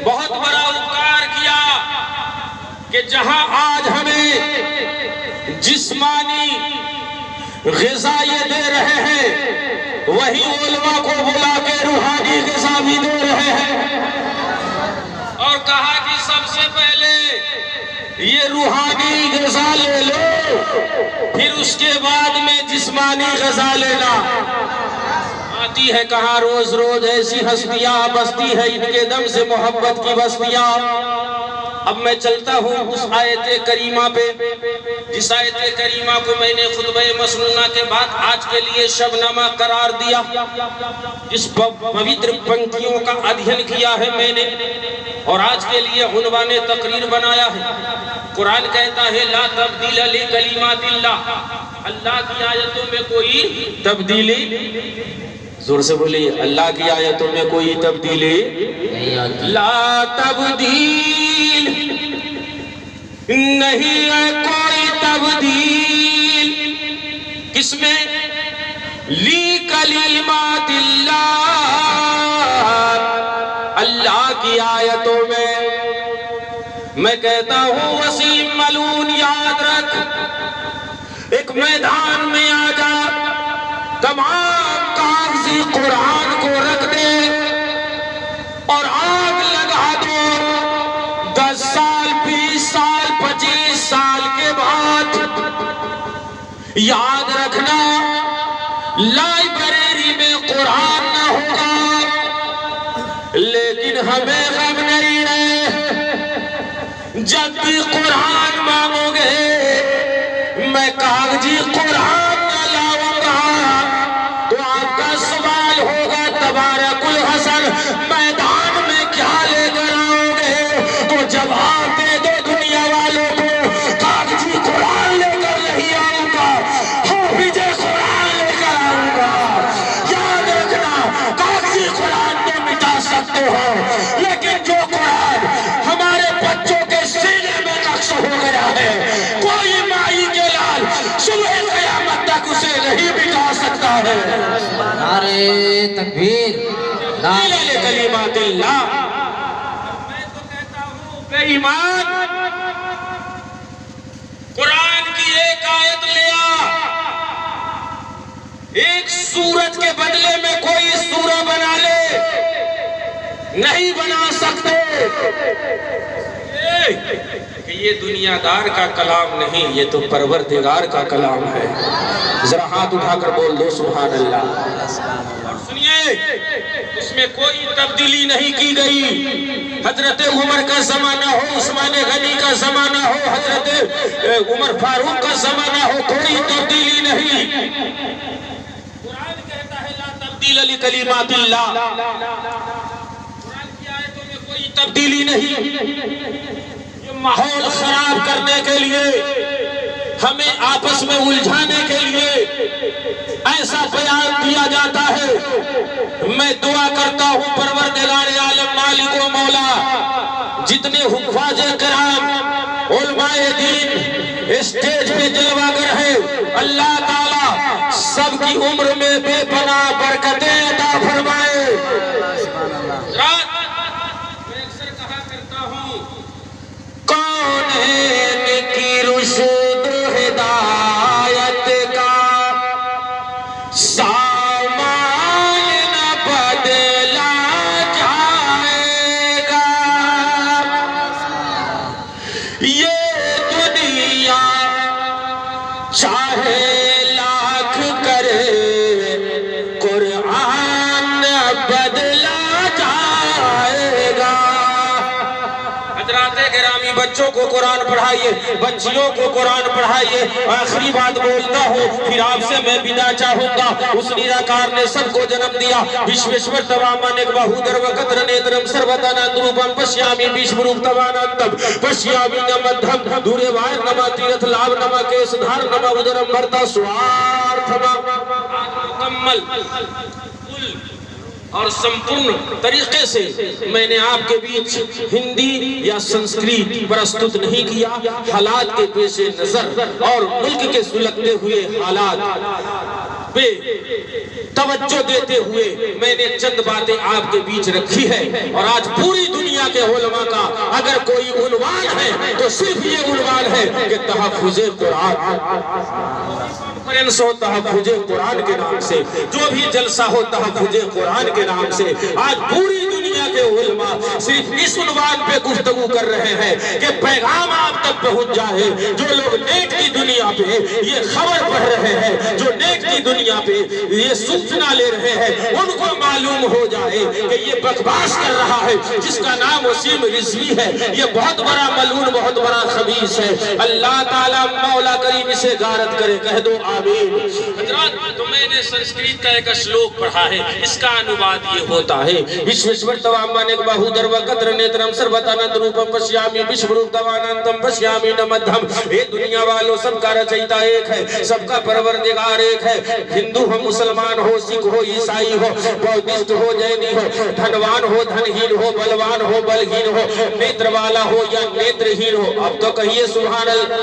بہت بڑا اپکار کیا کہ جہاں آج ہمیں جسمانی غذا یہ دے رہے ہیں، وہی علماء کو بلا کے روحانی غذا بھی دے رہے ہیں. اور کہا کہ سب سے پہلے یہ روحانی غذا لے لو، پھر اس کے بعد میں جسمانی غذا لینا. آتی ہے کہاں روز روز ایسی ہستیاں بستی ہے ان کے دم سے محبت کی بستیاں. اب میں چلتا ہوں اس آیت کریمہ پہ، جس آیت کریمہ کو میں نے خطبہ مسنونہ کے بعد آج کے لیے شبنامہ قرار دیا، جس پوتر پنکتیوں کا ادھین کیا ہے میں نے اور آج کے لیے عنوان تقریر بنایا ہے. قرآن کہتا ہے لا تبدیل لکلمات اللہ، اللہ کی آیتوں میں کوئی تبدیلی، زور سے بولیے، اللہ کی آیتوں میں کوئی تبدیلی لا تبدیل نہیں ہے، کوئی تبدیل کس میں؟ لی کلمات اللہ، اللہ کی آیتوں میں. میں کہتا ہوں وسیم ملون یاد رکھ، میدان میں آ جا، تمام کاغذی قرآن کو رکھ دے اور آگ لگا دو۔ 10 سال 20 سال 25 سال کے بعد یاد رکھنا لائبریری میں قرآن نہ ہوگا، لیکن ہمیں غم نہیں ہے، جب بھی قرآن مانگو گے میں کاغذی قرآن نہ لاؤں گا تو آپ کا سوال ہوگا تبارک الحسن میدان میں کیا لے کر آؤ گے؟ تو جواب دے دو دنیا والوں کو، کاغذی قرآن لے کر نہیں آؤں گا، حافظ قرآن لے کر آؤں گا۔ یاد رکھنا کاغذی قرآن تو مٹا سکتے ہو، لیکن جو قرآن ہمارے بچوں کے سینے میں نقش ہو گیا ہے، کوئی مائی کے لال صبح قیامت تک اسے نہیں مٹا سکتا ہے۔ نعرے تکبیر، نعرے کلمات اللہ۔ میں تو کہتا ہوں بے ایمان، قرآن کی ایک آیت لیا، ایک سورت کے بدلے میں کوئی سورہ بنا لے، نہیں بنا سکتے۔ کہ یہ دنیا دار کا کلام نہیں، یہ تو پروردگار کا کلام ہے۔ ذرا ہاتھ اٹھا کر بول دو سبحان اللہ۔ اور سنیے، اس میں کوئی تبدیلی نہیں کی گئی۔ حضرت عمر کا زمانہ ہو، عثمان غنی کا زمانہ ہو، حضرت عمر فاروق کا زمانہ ہو، کوئی تبدیلی نہیں۔ قرآن کہتا ہے لا تبدیل لکلمات اللہ، قرآن کی آیتوں میں کوئی تبدیلی نہیں۔ ماحول خراب کرنے کے لیے، ہمیں آپس میں الجھانے کے لیے ایسا بیان دیا جاتا ہے۔ میں دعا کرتا ہوں پروردگار عالم مالک و مولا، جتنے حفاظ کرام علماء دین اسٹیج پہ جلوہ گر ہے، اللہ تعالیٰ سب کی عمر میں بے پناہ برکتیں عطا فرمائے۔ رات میں اکثر کہا کرتا ہوں، کونین کی رشد ہدایت کا سامان نہ بدلا جائے گا، یہ دنیا چاہے لاکھ کرے قرآن نہ بدلا جائے گا۔ حضرات گرامی، بچوں کو قرآن پڑھائیے، بچیوں کو قرآن پڑھائیے۔ آخری بات بولتا ہوں، پھر آپ سے میں بیدا چاہوں گا۔ اس نیراکار نے سب کو جنم دیا، وشویشور توامان بہودر وقتر نیترم سروتانند روپم پشیامی بیشوروپ توانندم پشیامی نمدھم دورے وائر نما تیرتھ لاب نما کیس دھار نما ادرم بھرتا سوارتھما۔ مکمل اور سمپورن طریقے سے میں نے آپ کے بیچ ہندی یا سنسکریت پرستت نہیں کیا۔ حالات کے پیش نظر اور ملک کے سلگتے ہوئے حالات پہ توجہ دیتے ہوئے میں نے چند باتیں آپ کے بیچ رکھی ہے۔ اور آج پوری دنیا کے علماء کا اگر کوئی عنوان ہے تو صرف یہ عنوان ہے کہ تحفظ قرآن، کانفرنس ہو تحفظ قرآن کے نام سے، جو بھی جلسہ ہو تحفظ قرآن کے نام سے۔ آج پوری دنیا کے علماء صرف اس عنوان پہ گفتگو کر رہے ہیں کہ پیغام آپ تک پہنچ جائے۔ جو لوگ نیٹ کی دنیا پہ یہ خبر پڑھ رہے ہیں، جو نیٹ کی دنیا پہ یہ سوچنا لے رہے ہیں، ان کو معلوم ہو جائے کہ یہ بکواس کر رہا ہے جس کا نام وسیم رضوی ہے، یہ بہت بڑا ملعون، بہت بڑا خبیث ہے۔ اللہ تعالیٰ مولا کریم اسے غارت کرے، کہہ دو آمین۔ حضرات، تو میں نے سنسکریت کا ایک شلوک پڑھا ہے، اس کا انواد یہ ہوتا ہے، وشویشور توامان بہودر وقتر نیترم سروتانند روپم پشیامی بیشوروپ توانندم پشیامی نمدھم۔ اے دنیا والوں، سب کا رچیتا ایک ہے، سب کا پروردگار ایک ہے۔ ہندو ہو، مسلمان ہو، سکھ ہو، عیسائی ہو، بودھسٹ ہو، جینی ہو، دھنوان ہو، دھنہین ہو، بلوان ہو، بلہین ہو، نیتر والا ہو یا نیترہین ہو۔ اب تو کہیے سبحان اللہ۔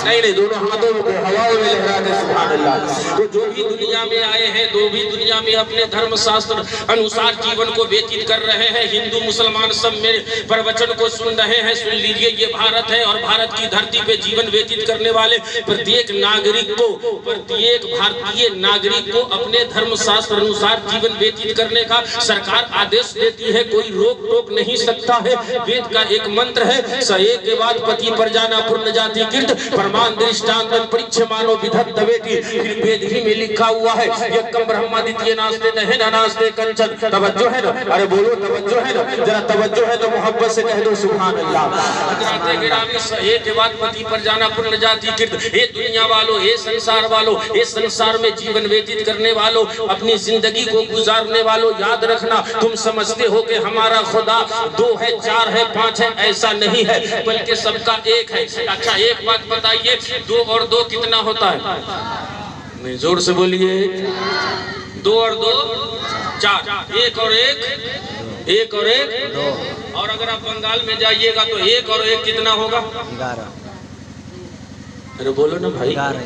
نہیں، دونوں ہاتھوں کو ہواؤں میں لہرا دے سبحان اللہ۔ تو جو بھی دنیا میں آئے ہیں، جو بھی دنیا میں اپنے دھرم شاستر انوسار جیون کو ویتیت کر رہے ہیں، ہندو مسلمان سب میرے پروچن کو سن رہے ہیں، سن لیجئے یہ بھارت ہے اور بھارت کی دھرتی پہ جیون ویتیت کرنے والے پرتیک ناگرک کو، پرتیک بھارتی ناگرک کو اپنے دھرم شاستر انوسار جیون ویتیت کرنے کا سرکار آدیش دیتی ہے، کوئی روک ٹوک نہیں سکتا ہے۔ وید کا ایک منتر ہے، س ایک کے بعد پتی پرجانا پورن جاتی کرت پرمان درشٹانتن پریچھمانو بدھت دویتی۔ پھر وید ہی میں لکھا ہوا ہے یکم برہمادتیہ ناستے دہنا ناستے کنچن۔ توجہ ہے نا؟ ارے بولو توجہ ہے نا؟ ذرا توجہ ہے تو محبت سے کہہ دو سبحان اللہ۔ حضرات گرامی س ایک کے بعد پتی پرجانا پورن جاتی کرت، اے دنیا والو، اے سنسار والو، اے سنسار میں جیون ویتیت کرنے والو، اپنی زندگی کو گزارنے والو، یاد رکھنا تم سمجھتے ہو کہ ہمارا خدا دو ہے، چار ہے، پانچ ہے، ایسا نہیں ہے، بلکہ سب کا ایک ہے۔ اچھا ایک بات بتائیے، دو اور دو کتنا ہوتا ہے؟ نہیں زور سے بولیے۔ دو اور دو چار، ایک اور ایک، ایک اور ایک دو۔ اور اگر آپ بنگال میں جائیے گا تو ایک اور ایک کتنا ہوگا؟ 11۔ ارے بولو نا بھائی، 11۔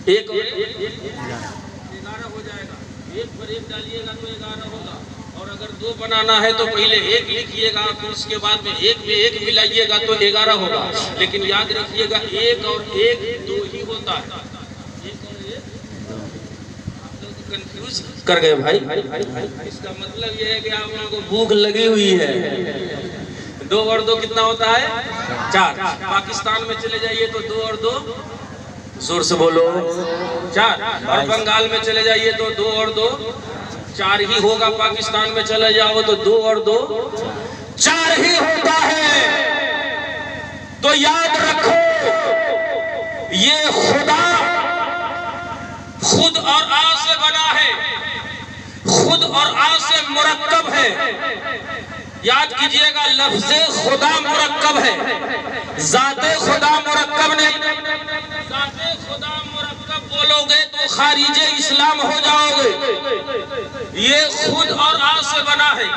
ایک اور ایک 11 ہو جائے گا، ایک پر ایک ڈالیے گا تو 11 ہوگا۔ اور اگر دو بنانا ہے تو پہلے ایک لکھیے گا، پھر اس کے بعد میں ایک میں ایک ملائیے گا تو 11 ہوگا۔ لیکن یاد رکھیے گا ایک اور ایک دو ہی ہوتا ہے۔ ایک اور ایک آپ لوگ کنفیوز کر گئے بھائی۔ اس کا مطلب یہ ہے کہ آپ لوگوں کو بھوک لگی ہوئی ہے۔ دو اور دو کتنا ہوتا ہے؟ 4۔ پاکستان میں چلے جائیے تو دو اور دو، زور سے بولو، 4۔ اور بنگال میں چلے جائیے تو دو اور دو 4 ہی ہوگا۔ پاکستان میں چلے جاؤ تو دو اور دو 4 ہی ہوتا ہے۔ تو یاد رکھو یہ خدا خود اور آ سے بنا ہے، خود اور آ سے مرکب ہے۔ یاد کیجئے گا لفظ خدا مرکب ہے، ذات خدا مرکب نہیں۔ ذات خدا مرکب بولو گے تو خارج اسلام ہو جاؤ گے۔ یہ خود اور آ سے بنا ہے،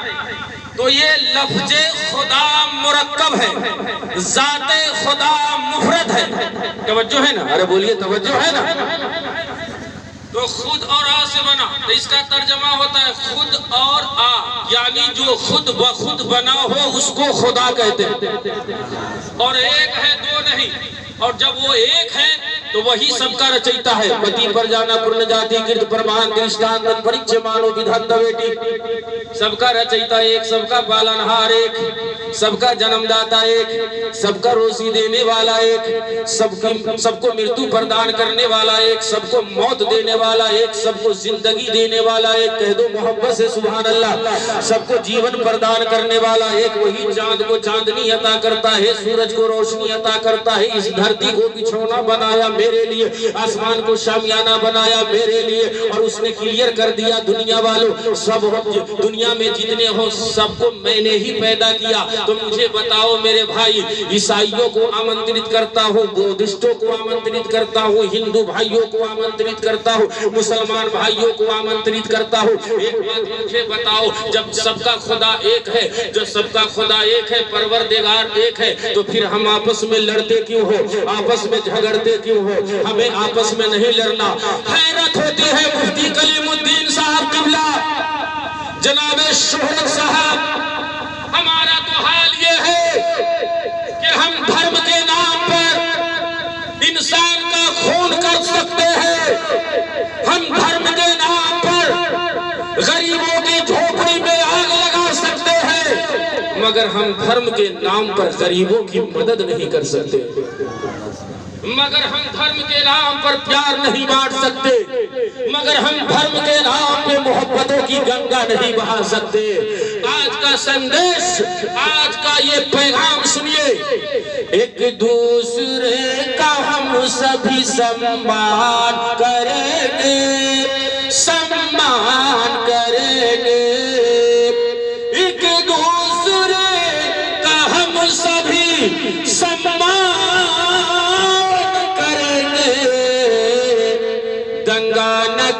تو یہ لفظ خدا مرکب ہے، ذات خدا مفرد ہے۔ توجہ ہے نا؟ ارے بولیے توجہ ہے نا؟ تو خود اور آ سے بنا، تو اس کا ترجمہ ہوتا ہے خود اور آ، یعنی جو خود بخود بنا ہو اس کو خدا کہتے ہیں۔ اور ایک ہے دو نہیں، اور جب وہ ایک ہے تو وہی سب کا رچیتا ہے۔ پتی پر جانا پورن جاتی کرت پرمان درشٹانتن پریچھمانو بدھت دویتی۔ سب کا رچیتا ایک، سب کا پالنہار ایک، سب کا جنم داتا ایک، سب کا روزی دینے والا ایک، سب کو مرتو پردان کرنے والا ایک، سب کو موت دینے والا ایک، سب کو زندگی دینے والا ایک۔ کہہ دو محبت سے سبحان اللہ۔ سب کو جیون پردان کرنے والا ایک، وہی چاند کو چاندنی عطا کرتا ہے، سورج کو روشنی عطا کرتا ہے، اس دھرتی کو بچھونا بنایا میرے لیے، آسمان کو شامیانہ بنایا میرے لیے، اور اس نے کلیئر کر دیا دنیا والوں سب دنیا میں جتنے ہو سب کو میں نے ہی پیدا کیا۔ تو مجھے بتاؤ میرے بھائی، عیسائیوں کو آمنترت کرتا ہوں، بودھسٹوں کو آمنترت کرتا ہوں، ہندو بھائیوں کو آمنترت کرتا ہوں، مسلمان بھائیوں کو آمنترت کرتا ہوں۔ ایک بات مجھے بتاؤ، جب سب کا خدا ایک ہے، جب سب کا خدا ایک ہے، پروردگار ایک ہے، تو پھر ہم آپس میں لڑتے کیوں ہو؟ آپس میں جھگڑتے کیوں ہو؟ ہمیں آپس میں نہیں لڑنا۔ حیرت ہوتی ہے مفتی کلیم الدین صاحب قبلہ، جناب شہرت صاحب، ہمارا تو حال یہ ہے کہ ہم دھرم کے نام پر انسان کا خون کر سکتے ہیں، ہم دھرم کے نام پر غریبوں کی جھوپڑی میں آگ لگا سکتے ہیں، مگر ہم دھرم کے نام پر غریبوں کی مدد نہیں کر سکتے، مگر ہم دھرم کے نام پر پیار نہیں بانٹ سکتے، مگر ہم دھرم کے نام پہ محبتوں کی گنگا نہیں بہا سکتے۔ آج کا سندیش، آج کا یہ پیغام سنیے، ایک دوسرے کا ہم سبھی سمان کریں گے، سمان کریں گے، ایک دوسرے کا ہم سبھی سمان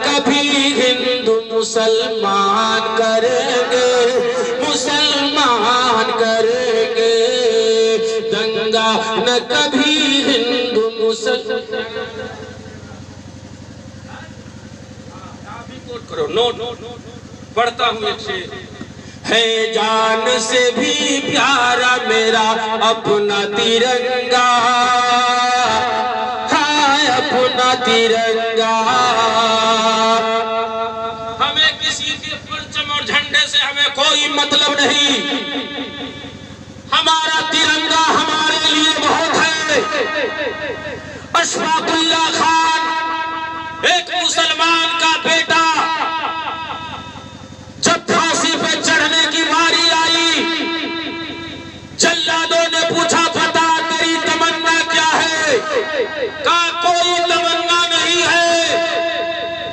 کبھی ہندو مسلمان کریں گے، مسلمان کریں گے، دنگا نہ کبھی ہندو مسلمان۔ آپ بھی کوٹ کرو، نوٹ پڑھتا ہوں ایک شعر۔ ہے جان سے بھی پیارا میرا اپنا ترنگا، ہے اپنا ترنگا۔ ہمیں کسی کے پرچم اور جھنڈے سے ہمیں کوئی مطلب نہیں، ہمارا ترنگا ہمارے لیے بہت ہے۔ اشفاق اللہ خان ایک مسلمان کا بیٹا، جب پھانسی پہ چڑھنے کی باری آئی، جلادوں نے پوچھا بتا تیری تمنا کیا ہے؟ کہا کوئی تمنا نہیں ہے،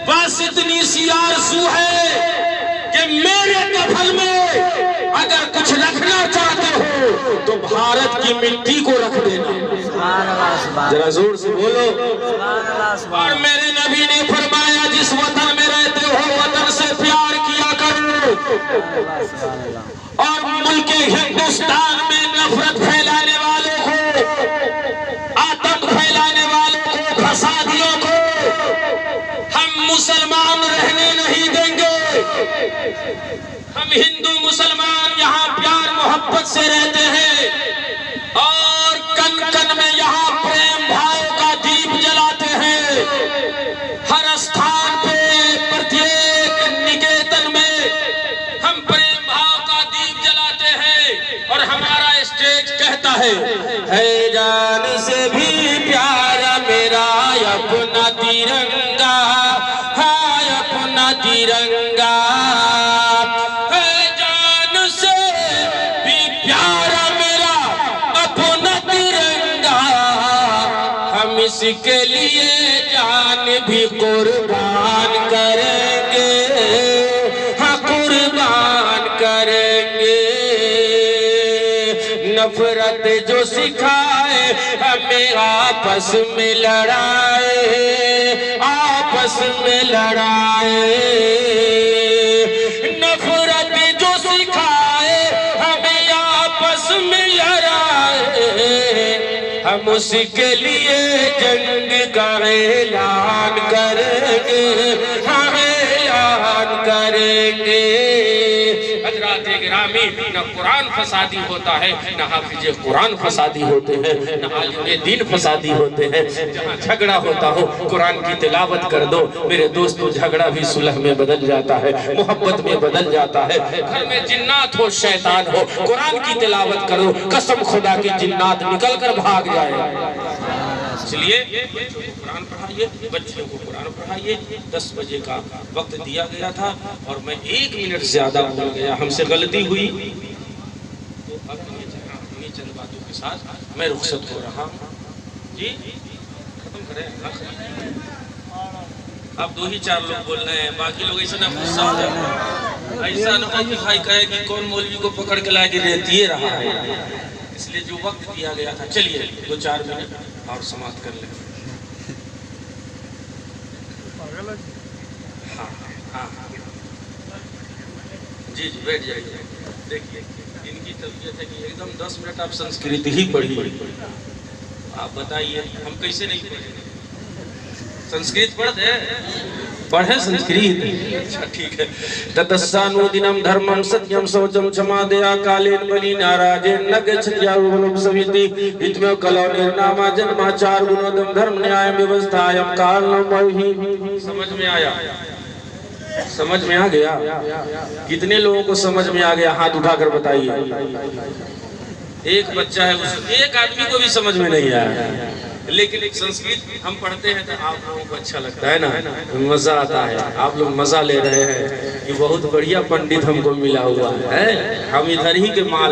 بس اتنی سی آرزو ہے کہ میرے کفن میں اگر کچھ رکھنا چاہتے ہو تو بھارت کی مٹی کو رکھ دینا۔ ذرا زور سے بولو۔ اور میرے نبی نے فرمایا جس وطن میں رہتے ہو وطن سے پیار کیا کرو، اور ملک ہندوستان میں نفرت پھیلانے والوں کو، آتنک پھیلانے والوں کو، فسادیوں کو ہم مسلمان رہنے نہیں دیں گے۔ ہم ہندو مسلمان یہاں پیار محبت سے رہتے ہیں، اور کن کن میں یہاں پریم بھاؤ کا دیپ جلاتے ہیں۔ ہر استھان پہ پرتیک نکیتن میں ہم پریم بھاؤ کا دیپ جلاتے ہیں، اور ہمارا اسٹیج کہتا ہے جان سے بھی پیارا میرا اپنا ترنگا، ہے اپنا ترنگا۔ اس کے لیے جان بھی قربان کریں گے، ہاں قربان کریں گے۔ نفرت جو سکھائے ہمیں آپس میں لڑائے، آپس میں لڑائے۔ نفرت جو سکھائے ہمیں آپس میں لڑائے، ہم اس کے لیے جنگ کا اعلان کریں گے، ہم اعلان کریں گے۔ حضرات گرامی، نہ قرآن فسادی ہوتا ہے، نہ حافظ قرآن فسادی ہوتے ہیں، نہ عالم دین فسادی ہوتے ہیں۔ جہاں جھگڑا ہوتا ہو قرآن کی تلاوت کر دو میرے دوستو، جھگڑا بھی صلح میں بدل جاتا ہے، محبت میں بدل جاتا ہے۔ گھر میں جنات ہو شیطان ہو، قرآن کی تلاوت کرو، قسم خدا کی جنات نکل کر بھاگ جائے۔ اس لیے قرآن پڑھائیے، بچوں کو قرآن پڑھائیے۔ 10 بجے کا وقت دیا گیا تھا اور میں 1 منٹ زیادہ بول گیا، ہم سے غلطی ہوئی تو اب یہ چند باتوں کے ساتھ میں رخصت ہو رہا ہوں۔ جی ختم کریں، اب 2 ہی 4 لوگ بول رہے ہیں، باقی لوگ ایسا نہ غصہ ہو جائے، ایسا نہ ہو کہ بھائی کہے کہ کون مولوی کو پکڑ کے لائے کہ رہتی رہا ہے۔ اس لیے جو وقت دیا گیا تھا، چلیے 2-4 منٹ اور سماعت کر لیں۔ ہاں جی بیٹھ جائیے۔ دیکھیے ان کی طبیعت ہے کہ ایک دم 10 منٹ آپ سنسکرت ہی پڑھیے۔ آپ بتائیے ہم کیسے نہیں پڑھیں؟ سنسکرت پڑھتے پڑھیں سنسکرت؟ اچھا ٹھیک ہے۔ تتسانو دنم دھرمم ستیم سوچم چمادیا کالین بلی ناراجین نگچتیا روگنم سویتی اتمیو کلو نرناما جنماچار گنودم دھرم نیائم بیوستھایم کالنم وہی۔ سمجھ میں آیا؟ سمجھ میں آ گیا؟ کتنے لوگوں کو سمجھ میں آ گیا؟ ہاتھ اٹھا کر بتائیے۔ ایک بچہ ہے، ایک آدمی کو بھی سمجھ میں نہیں آیا، لیکن سنسکرت ہم پڑھتے ہیں تو آپ لوگوں کو اچھا لگتا ہے نا، مزہ آتا ہے، آپ لوگ مزہ لے رہے ہیں۔ یہ بہت بڑھیا پنڈت ہم کو ملا ہوا ہے، ہم ادھر ہی کے مال ہیں۔